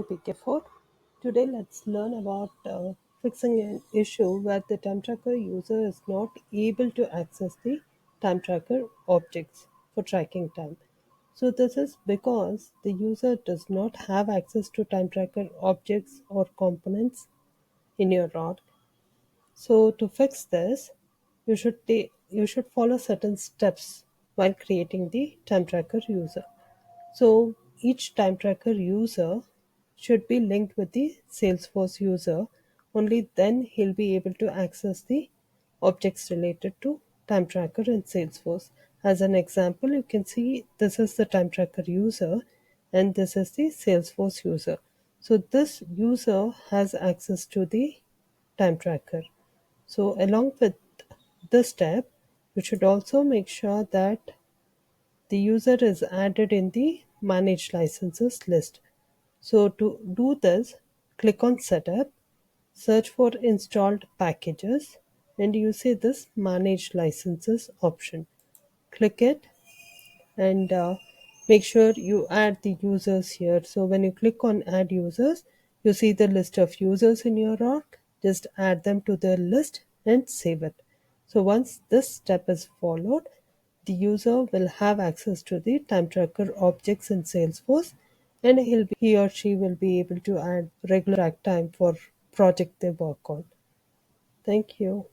PK4. Today, let's learn about fixing an issue where the time tracker user is not able to access the time tracker objects for tracking time. So, this is because the user does not have access to time tracker objects or components in your org. So, to fix this, you should follow certain steps while creating the time tracker user. So each time tracker user should be linked with the Salesforce user. Only then he'll be able to access the objects related to time tracker in Salesforce. As an example, you can see this is the time tracker user and this is the Salesforce user. So this user has access to the time tracker. So along with this step, you should also make sure that the user is added in the Manage Licenses list. So to do this, click on Setup, search for installed packages, and you see this Manage Licenses option. Click it and make sure you add the users here. So when you click on Add Users, you see the list of users in your org. Just add them to the list and save it. So once this step is followed, the user will have access to the time tracker objects in Salesforce, and he or she will be able to add regular track time for project they work on. Thank you.